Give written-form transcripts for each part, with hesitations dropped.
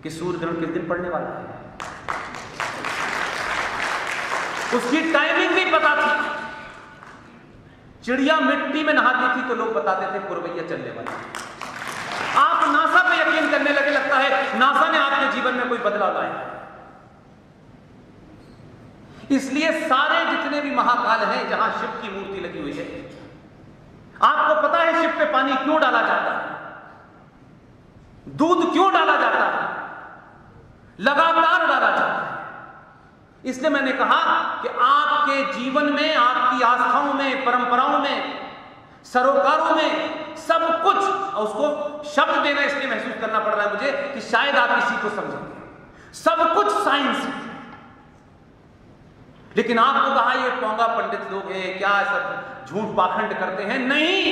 कि सूर्य ग्रहण किस दिन पड़ने वाला है। उसकी टाइमिंग भी पता थी। चिड़िया मिट्टी में नहाती थी तो लोग बताते थे पुरवैया चलने वाली। आप नासा पे यकीन करने लगे, लगता है नासा ने आपके जीवन में कोई बदलाव लाया। इसलिए सारे जितने भी महाकाल हैं जहां शिव की मूर्ति लगी हुई है, आपको पता है शिव पे पानी क्यों डाला जाता है, दूध क्यों डाला जाता है, लगातार डाला जाता है। इसलिए मैंने कहा कि आपके जीवन में, आपकी आस्थाओं में, परंपराओं में, सरोकारों में सब कुछ, और उसको शब्द देना इसलिए महसूस करना पड़ रहा है मुझे कि शायद आप इसी को समझेंगे, सब कुछ साइंस है। लेकिन आपको कहा ये पोंगा पंडित लोग हैं, क्या सब झूठ पाखंड करते हैं। नहीं,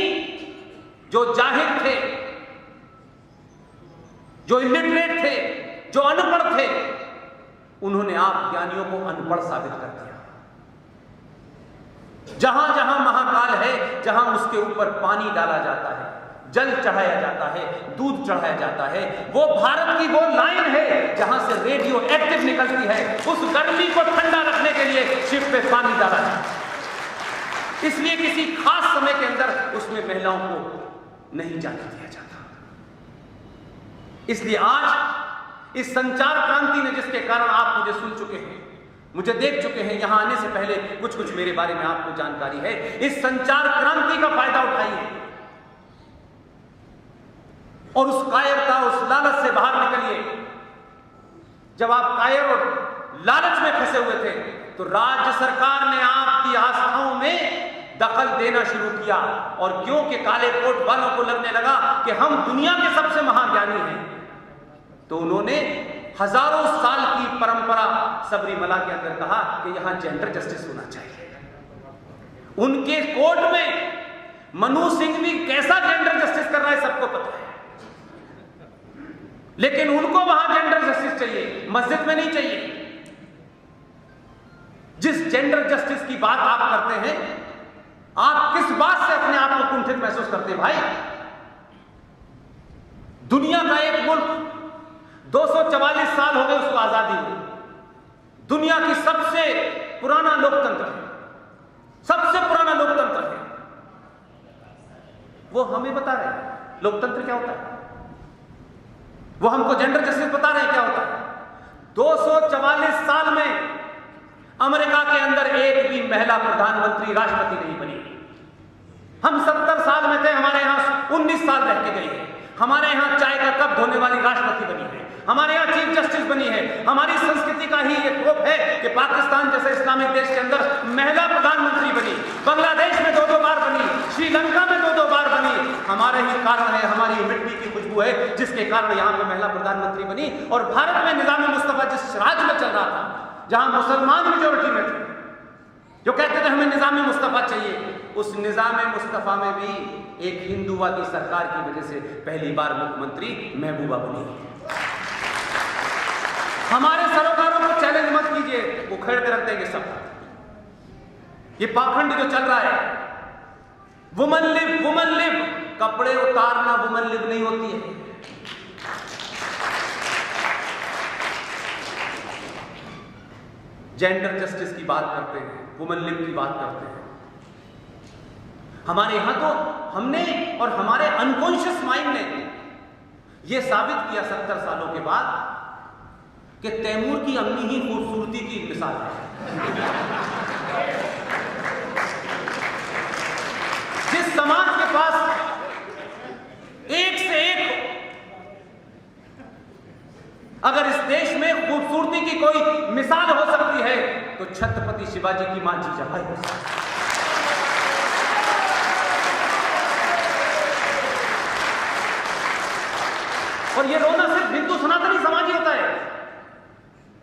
जो जाहिल थे, जो इलिटरेट थे, जो अनपढ़ थे, उन्होंने आप ज्ञानियों को अनपढ़ साबित कर दिया। जहां जहां महाकाल है, जहां उसके ऊपर पानी डाला जाता है, जल चढ़ाया जाता है, दूध चढ़ाया जाता है, वो भारत की वो लाइन है जहां से रेडियो एक्टिव निकलती है। उस गर्मी को ठंडा रखने के लिए शिव पे पानी डाला जाता है। इसलिए किसी खास समय के अंदर उसमें महिलाओं को नहीं जाने दिया जाता। इसलिए आज इस संचार क्रांति ने, जिसके कारण आप मुझे सुन चुके हैं, मुझे देख चुके हैं, यहां आने से पहले कुछ कुछ मेरे बारे में आपको जानकारी है, इस संचार क्रांति का फायदा उठाइए और उस कायरता, उस लालच से बाहर निकलिए। जब आप कायर और लालच में फंसे हुए थे तो राज्य सरकार ने आपकी आस्थाओं में दखल देना शुरू किया, और क्योंकि काले कोट वालों को लगने लगा कि हम दुनिया के सबसे महाज्ञानी हैं, तो उन्होंने हजारों साल की परंपरा सबरीमला के अंदर कहा कि यहां जेंडर जस्टिस होना चाहिए। उनके कोर्ट में मनु सिंह भी कैसा जेंडर जस्टिस कर रहा है सबको पता है, लेकिन उनको वहां जेंडर जस्टिस चाहिए, मस्जिद में नहीं चाहिए। जिस जेंडर जस्टिस की बात आप करते हैं, आप किस बात से अपने आप को कुंठित महसूस करते हैं भाई? दुनिया का एक मुल्क 244 साल हो गए उसको आजादी हुई, दुनिया की सबसे पुराना लोकतंत्र है, सबसे पुराना लोकतंत्र है, वो हमें बता रहे हैं लोकतंत्र क्या होता है, वो हमको जेंडर जस्टिस बता रहे हैं क्या होता है। 244 साल में अमेरिका के अंदर एक भी महिला प्रधानमंत्री, राष्ट्रपति नहीं बनी। हम 70 साल में थे, हमारे यहां 19 साल रह के गई है। हमारे यहां चाय का कप धोने वाली राष्ट्रपति बनी है, हमारे यहां चीफ जस्टिस बनी है। हमारी संस्कृति का ही एक रूप है कि पाकिस्तान जैसे इस्लामिक देश के अंदर महिला प्रधानमंत्री बनी, बांग्लादेश में 2-2 बार बनी, श्रीलंका में 2-2 बार बनी। हमारे ही कारण है, हमारी मिट्टी की खुशबू है जिसके कारण यहां पे महिला प्रधानमंत्री बनी। और भारत में निजाम मुस्तफा जिस राज्य में चल रहा था, जहां मुसलमान मेजोरिटी में थे, जो कहते थे हमें निजाम मुस्तफा चाहिए, उस निजाम मुस्तफा में भी एक हिंदूवादी सरकार की वजह से पहली बार मुख्यमंत्री महबूबा बनी। हमारे सरोकारों को चैलेंज मत कीजिए, उखेड़ के रख देंगे सब। ये पाखंड जो चल रहा है, वुमन लिव, कपड़े उतारना वुमन लिव नहीं होती है। जेंडर जस्टिस की बात करते हैं, वुमन लिव की बात करते हैं। हमारे यहां तो हमने और हमारे अनकॉन्शियस माइंड ने यह साबित किया 70 सालों के बाद कि तैमूर की अम्मी ही खूबसूरती की मिसाल है। जिस समाज के पास एक से एक, अगर इस देश में खूबसूरती की कोई मिसाल हो सकती है तो छत्रपति शिवाजी की मां जीजाबाई हो सकती है। और ये रोना सिर्फ हिंदू सनातनी समाज ही होता है।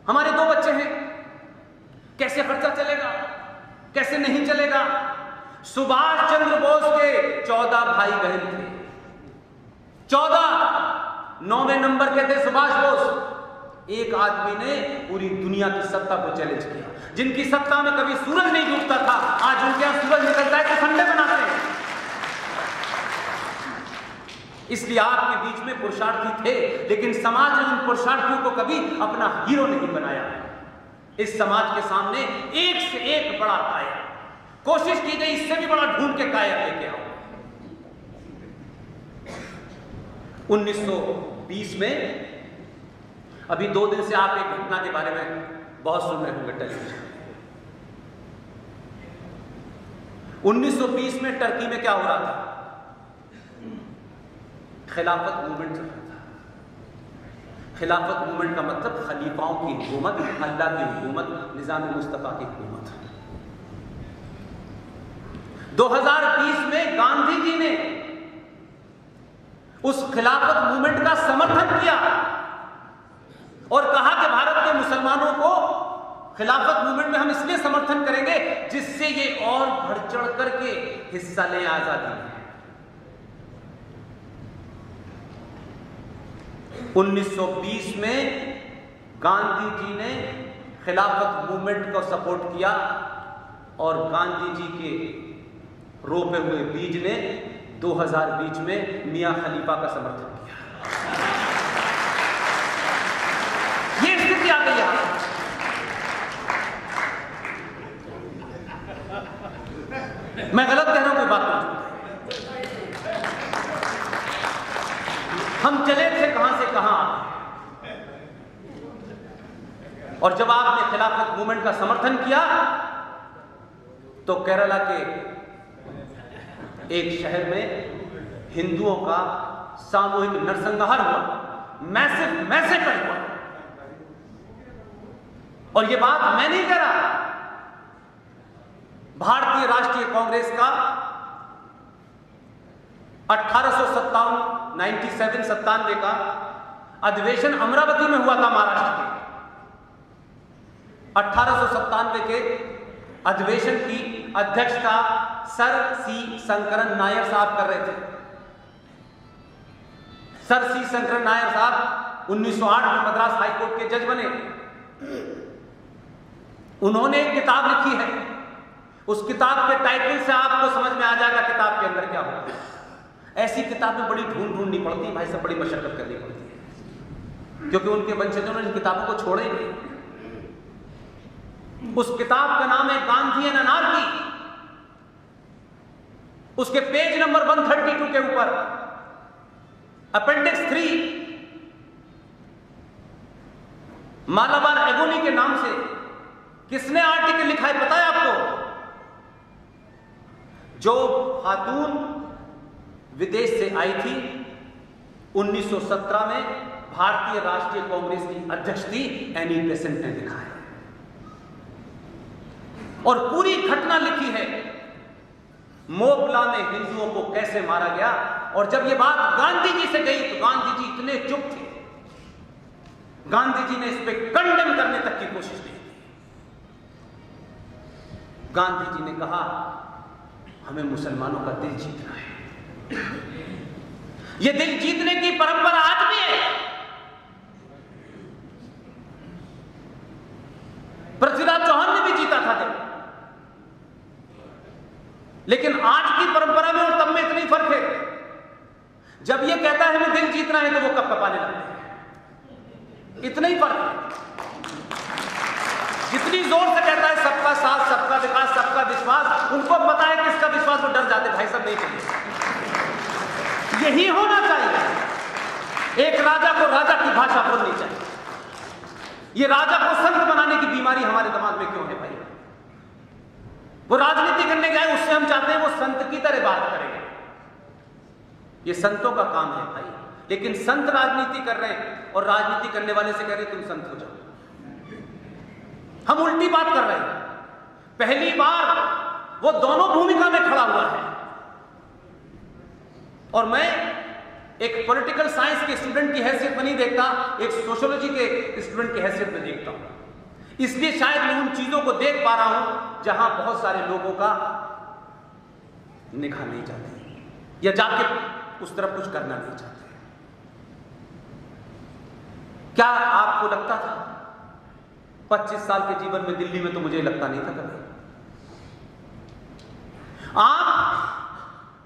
हमारे 2 बच्चे हैं, कैसे खर्चा चलेगा, कैसे नहीं चलेगा। सुभाष चंद्र बोस के 14 भाई बहन थे, 14 9वें नंबर के थे सुभाष बोस। एक आदमी ने पूरी दुनिया की सत्ता को चैलेंज किया, जिनकी सत्ता में कभी सूरज नहीं डूबता था, आज उनके यहां सूरज निकलता है तो ठंडे बनाते हैं। इसलिए आपके बीच में पुरुषार्थी थे, लेकिन समाज ने उन पुरुषार्थियों को कभी अपना हीरो नहीं बनाया। इस समाज के सामने एक से एक बड़ा कायर, कोशिश की गई इससे भी बड़ा ढूंढ के कायर लेके आओ। 1920 में, अभी 2 दिन से आप एक घटना के बारे में बहुत सुन रहे होंगे टेलीविजन। 1920 में टर्की में क्या हो रहा था? खिलाफत मूवमेंट चल रहा था। खिलाफत मूवमेंट का मतलब खलीफाओं की हुकूमत, अल्लाह की हुकूमत, निजाम मुस्तफा की हुकूमत। 2020 में गांधी जी ने उस खिलाफत मूवमेंट का समर्थन किया और कहा कि भारत के मुसलमानों को खिलाफत मूवमेंट में हम इसलिए समर्थन करेंगे जिससे ये और बढ़ चढ़ करके हिस्सा लें आजादी में। 1920 में गांधी जी ने खिलाफत मूवमेंट को सपोर्ट किया और गांधी जी के रोपे हुए बीज ने 2020 में मियां खलीफा का समर्थन किया। ये स्थिति आ गई है। मैं गलत कह रहा हूं, कोई बात नहीं। हम चले थे कहां से कहां आ गए। और जब आपने खिलाफत मूवमेंट का समर्थन किया तो केरला के एक शहर में हिंदुओं का सामूहिक नरसंहार हुआ, मैसिव मैसेकर हुआ। और यह बात मैं नहीं कह रहा, भारतीय राष्ट्रीय कांग्रेस का 1897 का अधिवेशन अमरावती में हुआ था, महाराष्ट्र के। 1897 के अधिवेशन की अध्यक्षता सर सी शंकरन नायर साहब कर रहे थे। सर सी शंकरन नायर साहब 1908 में मद्रास हाईकोर्ट के जज बने। उन्होंने एक किताब लिखी है, उस किताब के टाइटल से आपको समझ में आ जाएगा किताब के अंदर क्या होता है। ऐसी किताबें बड़ी ढूंढनी पड़ती है भाई साहब, बड़ी मशक्कत करनी पड़ती है, क्योंकि उनके वंशजों ने इन किताबों को छोड़े नहीं। उस किताब का नाम है गांधी एंड अनार्की। उसके पेज नंबर 132 के ऊपर अपेंडिक्स 3 मालाबार एगोनी के नाम से किसने आर्टिकल लिखा है पता है आपको? जो खातून विदेश से आई थी 1917 में, भारतीय राष्ट्रीय कांग्रेस की अध्यक्ष थी, एनी बेसेंट ने लिखा है। और पूरी घटना लिखी है, मोपला में हिंदुओं को कैसे मारा गया। और जब यह बात गांधी जी से गई तो गांधी जी इतने चुप थे, गांधी जी ने इस पे कंडेम करने तक की कोशिश नहीं की। गांधी जी ने कहा हमें मुसलमानों का दिल जीतना है। यह दिल जीतने की परंपरा आज भी है। पृथ्वीराज चौहान ने भी जीता था दिल, लेकिन आज की परंपरा में और तब में इतना ही फर्क है। जब यह कहता है हमें दिल जीतना है तो वो कपकपाने लगते हैं, इतना ही फर्क है। जितनी जोर से कहता है सबका साथ, सबका विकास, सबका विश्वास, उनको पता है किसका विश्वास, वो डर जाते भाई सब नहीं चाहिए। यही होना चाहिए। एक राजा को राजा की भाषा बोलनी चाहिए। ये राजा को संत बनाने की बीमारी हमारे दिमाग में क्यों है भाई? वो राजनीति करने गए, उससे हम चाहते हैं वो संत की तरह बात करें। ये संतों का काम है भाई, लेकिन संत राजनीति कर रहे हैं और राजनीति करने वाले से कह रहे तुम संत हो जाओ। हम उल्टी बात कर रहे हैं। पहली बार वो दोनों भूमिका में खड़ा हुआ है। और मैं एक पॉलिटिकल साइंस के स्टूडेंट की हैसियत में नहीं देखता, एक सोशियोलॉजी के स्टूडेंट की हैसियत में देखता हूं। इसलिए शायद मैं उन चीजों को देख पा रहा हूं जहां बहुत सारे लोगों का निगाह नहीं जाती या जाके उस तरफ कुछ करना नहीं चाहते। क्या आपको लगता था 25 साल के जीवन में दिल्ली में? तो मुझे लगता नहीं था कभी। आप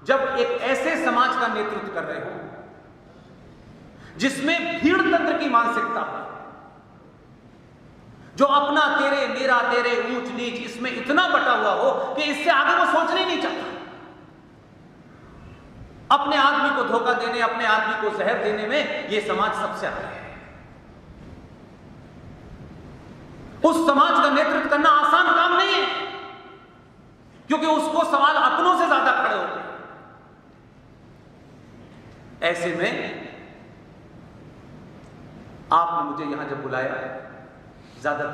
जब एक ऐसे समाज का नेतृत्व कर रहे हो जिसमें भीड़ तंत्र की मानसिकता हो, जो अपना तेरे, मेरा तेरे, ऊंच नीच इसमें इतना बटा हुआ हो कि इससे आगे वो सोचना ही नहीं चाहता। अपने आदमी को धोखा देने, अपने आदमी को जहर देने में यह समाज सबसे आगे है। उस समाज का नेतृत्व करना आसान काम नहीं है, क्योंकि उसको सवाल अपनों से ज्यादा खड़े होते हैं। ऐसे में आपने मुझे यहां जब बुलाया, ज्यादातर